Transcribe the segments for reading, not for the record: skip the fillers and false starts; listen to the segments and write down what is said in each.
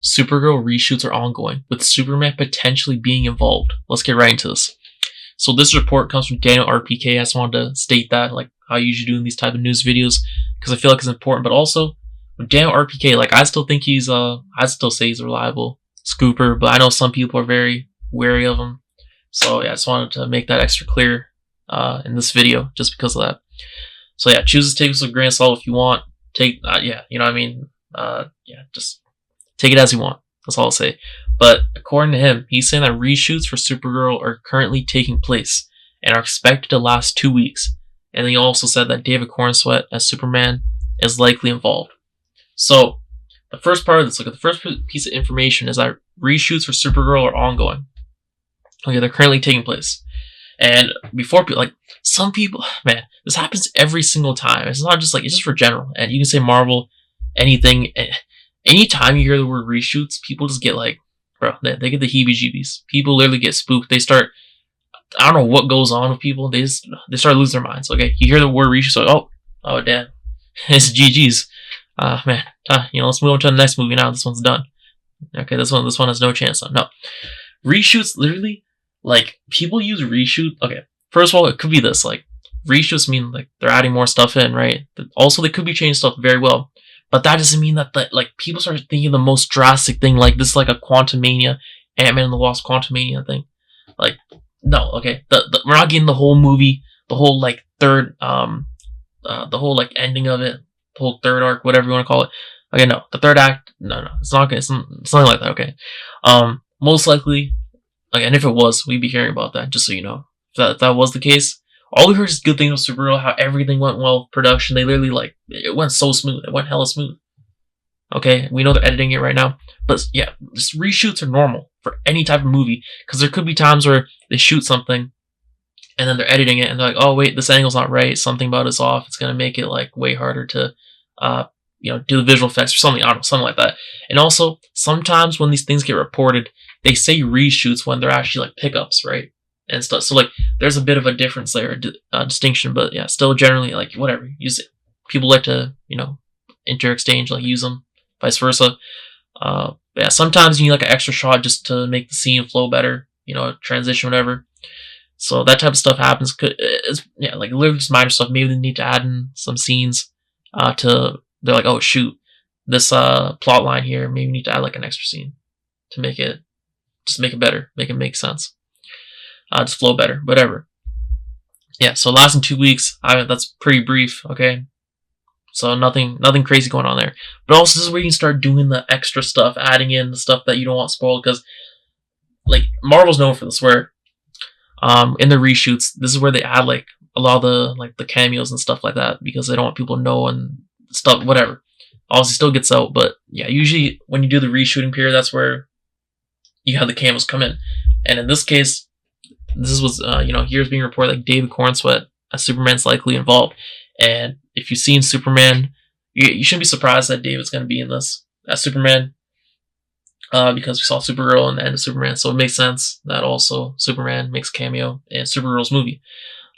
Supergirl reshoots are ongoing, with Superman potentially being involved. Let's get right into this. So this report comes from DanielRPK. I just wanted to state that, like how I usually do in these type of news videos, because I feel like it's important. But also, with DanielRPK, like I still think I still say he's a reliable scooper, but I know some people are very wary of him. So yeah, I just wanted to make that extra clear in this video, just because of that. So yeah, choose to take this with a grain of salt if you want. Yeah, you know what I mean. Yeah, just take it as you want. That's all I'll say. But according to him, he's saying that reshoots for Supergirl are currently taking place and are expected to last 2 weeks. And he also said that David Corenswet as Superman is likely involved. So the first part of this, look at the first piece of information, is that reshoots for Supergirl are ongoing. Okay, they're currently taking place. And before people, like some people, man, this happens every single time. It's not just like, it's just for general. And you can say Marvel, anything. Anytime you hear the word reshoots, people just get like, bro, they get the heebie-jeebies. People literally get spooked. They start, I don't know what goes on with people. They start losing their minds. Okay, you hear the word reshoots, like, oh, damn, it's GG's. Man, let's move on to the next movie now. This one's done. Okay, this one has no chance. No, reshoots literally, like people use reshoot. Okay, first of all, it could be this, like reshoots mean like they're adding more stuff in, right? But also, they could be changing stuff very well. But that doesn't mean that like people start thinking the most drastic thing, like this is like a Quantumania, Ant-Man and the Wasp Quantumania thing. Like, no, okay. We're not getting the whole movie, the whole like third, the whole like ending of it, the whole third arc, whatever you want to call it. Okay, no, the third act, no, it's not. It's nothing like that. Okay, most likely, like, and if it was, we'd be hearing about that. Just so you know, if that was the case. All we heard is good things with Supergirl, how everything went well with production. They literally, like, it went so smooth. It went hella smooth. Okay, we know they're editing it right now. But yeah, just reshoots are normal for any type of movie. Because there could be times where they shoot something, and then they're editing it, and they're like, oh wait, this angle's not right. Something about it's off. It's going to make it, like, way harder to, do the visual effects or something. I don't know, something like that. And also, sometimes when these things get reported, they say reshoots when they're actually, like, pickups, right? And stuff. So like, there's a bit of a difference there, distinction, but yeah, still generally like whatever. Use it. People like to interexchange, like use them, vice versa. Yeah, sometimes you need like an extra shot just to make the scene flow better, transition, whatever. So that type of stuff happens. Yeah, like literally just minor stuff. Maybe they need to add in some scenes. They're like, oh shoot, this plot line here. Maybe we need to add like an extra scene to make it better, make it make sense. Just flow better, whatever. Yeah, so lasting 2 weeks, that's pretty brief, okay? So nothing crazy going on there. But also, this is where you can start doing the extra stuff, adding in the stuff that you don't want spoiled, because, like, Marvel's known for this, where, in the reshoots, this is where they add, like, a lot of the cameos and stuff like that, because they don't want people to know and stuff, whatever. Obviously, still gets out, but, yeah, usually, when you do the reshooting period, that's where you have the cameos come in. And in this case, this was, here's being reported like David Corenswet as Superman's likely involved. And if you've seen Superman, you shouldn't be surprised that David's going to be in this as Superman, because we saw Supergirl in the end of Superman. So it makes sense that also Superman makes a cameo in Supergirl's movie.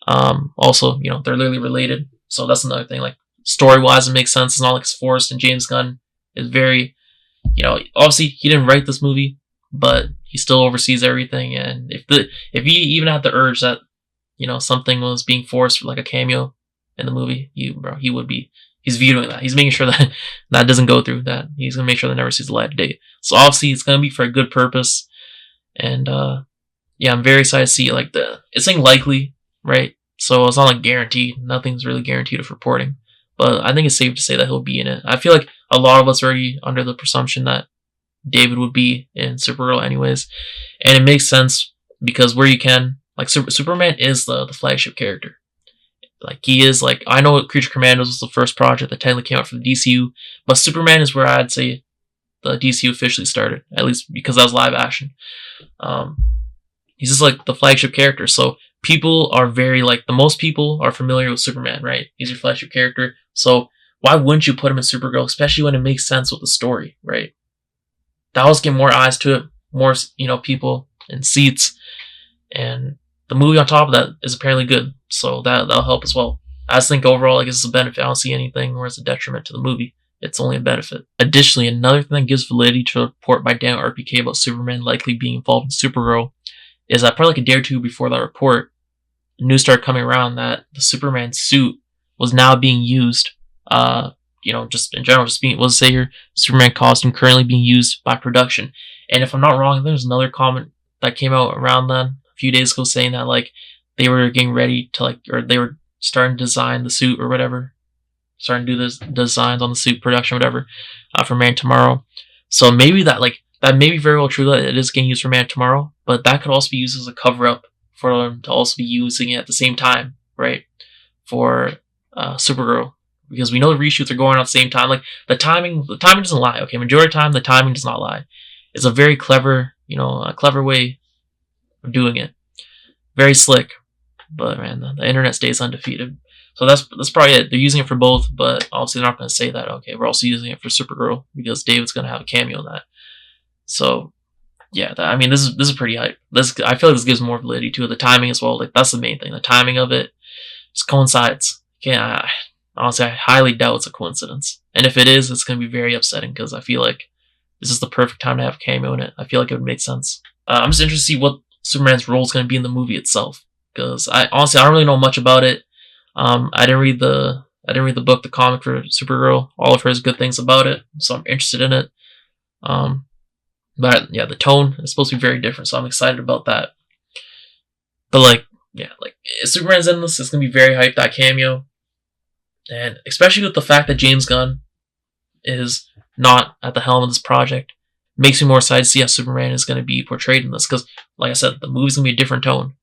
Also, they're literally related. So that's another thing. Like, story-wise, it makes sense. It's not like it's forced, and James Gunn is very, obviously he didn't write this movie, but he still oversees everything, and if he even had the urge that, something was being forced for like a cameo in the movie, he's vetoing that. He's making sure that that doesn't go through, that he's gonna make sure that never sees the light of day. So obviously it's gonna be for a good purpose, and yeah, I'm very excited to see it's saying likely, right? So it's not like guaranteed. Nothing's really guaranteed of reporting, but I think it's safe to say that he'll be in it. I feel like a lot of us are already under the presumption that David would be in Supergirl anyways, and it makes sense because where you can, like, Superman is the flagship character. Like, he is, like, I know Creature Commandos was the first project that technically came out for the DCU, but Superman is where I'd say the DCU officially started, at least because that was live action. He's just like the flagship character, so people are the most people are familiar with Superman, right? He's your flagship character, so why wouldn't you put him in Supergirl, especially when it makes sense with the story, right? That will get more eyes to it, more, people and seats, and the movie on top of that is apparently good, so that'll help as well. I just think overall, it's a benefit. I don't see anything where it's a detriment to the movie it's only a benefit. Additionally, another thing that gives validity to a report by DanielRPK about Superman likely being involved in Supergirl is that probably like a day or two before that report, news started coming around that the Superman suit was now being used, just in general, just being, let's say here, Superman costume currently being used by production. And if I'm not wrong, there's another comment that came out around then a few days ago saying that like they were getting ready to or they were starting to design the suit or whatever, starting to do the designs on the suit production, whatever, for Man Tomorrow. So maybe that may be very well true that it is getting used for Man Tomorrow, but that could also be used as a cover up for them to also be using it at the same time, right? For Supergirl, because we know the reshoots are going on at the same time. Like the timing doesn't lie. Okay, majority of the time the timing does not lie. It's a very clever, a clever way of doing it. Very slick, but man, the internet stays undefeated. So that's probably it. They're using it for both, but obviously they're not going to say that. Okay, we're also using it for Supergirl because David's going to have a cameo in that. So yeah, this is pretty hype. I feel like this gives more validity to it. The timing as well. Like that's the main thing. The timing of it just coincides. Honestly, I highly doubt it's a coincidence. And if it is, it's going to be very upsetting because I feel like this is the perfect time to have a cameo in it. I feel like it would make sense. I'm just interested to see what Superman's role is going to be in the movie itself because I don't really know much about it. I didn't read the book, the comic for Supergirl. All of her has good things about it, so I'm interested in it. But yeah, the tone is supposed to be very different, so I'm excited about that. But if Superman's in this, it's gonna be very hyped, that cameo, and especially with the fact that James Gunn is not at the helm of this project, makes me more excited to see how Superman is gonna be portrayed in this. Because, like I said, the movie's gonna be a different tone.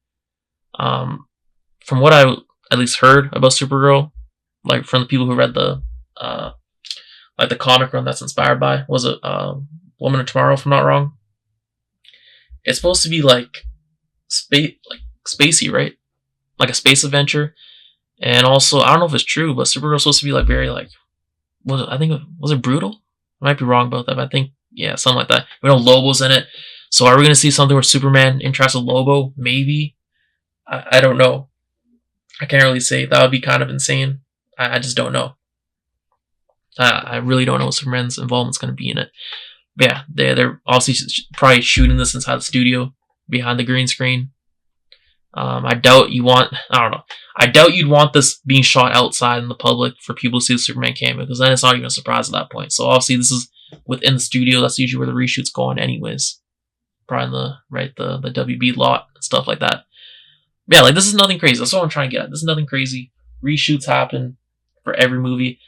From what I at least heard about Supergirl, like from the people who read the comic run that's inspired by, was it Woman of Tomorrow, if I'm not wrong? It's supposed to be like spacey, right? Like a space adventure. And also, I don't know if it's true, but Supergirl's supposed to be like very was it brutal? I might be wrong about that, but I think, yeah, something like that. We know Lobo's in it. So are we going to see something where Superman interacts with Lobo? Maybe. I don't know. I can't really say. That would be kind of insane. I just don't know. I really don't know what Superman's involvement's going to be in it. But yeah, they're obviously probably shooting this inside the studio, behind the green screen. I doubt you'd want this being shot outside in the public for people to see the Superman cameo, because then it's not even a surprise at that point. So obviously this is within the studio. That's usually where the reshoots go on anyways. Probably in the WB lot and stuff like that. But yeah, this is nothing crazy. That's what I'm trying to get at. This is nothing crazy. Reshoots happen for every movie.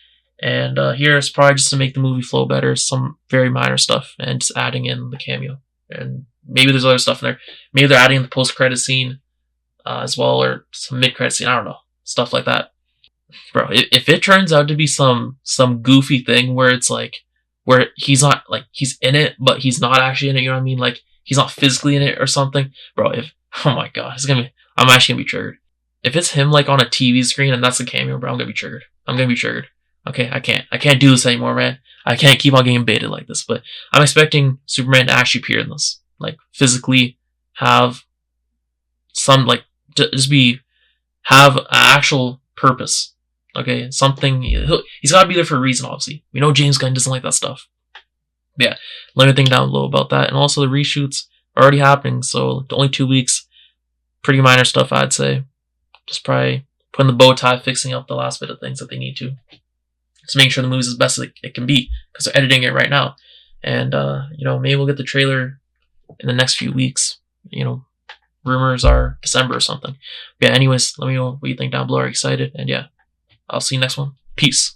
And here it's probably just to make the movie flow better, some very minor stuff, and just adding in the cameo. And maybe there's other stuff in there. Maybe they're adding in the post-credit scene as well, or some mid-credit scene. I don't know. Stuff like that. Bro, if it turns out to be some goofy thing where it's where he's not, he's in it, but he's not actually in it, you know what I mean? He's not physically in it or something. Bro, oh my god, I'm actually gonna be triggered. If it's him on a TV screen and that's a cameo, bro, I'm gonna be triggered. Okay, I can't do this anymore, man. I can't keep on getting baited like this. But I'm expecting Superman to actually appear in this, physically have some have an actual purpose. Okay, something. He's got to be there for a reason. Obviously, we know James Gunn doesn't like that stuff. But yeah, let me think down below about that. And also the reshoots are already happening, so only 2 weeks. Pretty minor stuff, I'd say. Just probably putting the bow tie, fixing up the last bit of things that they need to. Just making sure the movie's as best as it can be, because they're editing it right now. And, maybe we'll get the trailer in the next few weeks. Rumors are December or something. But yeah, anyways, let me know what you think down below. Are you excited? And yeah, I'll see you next one. Peace.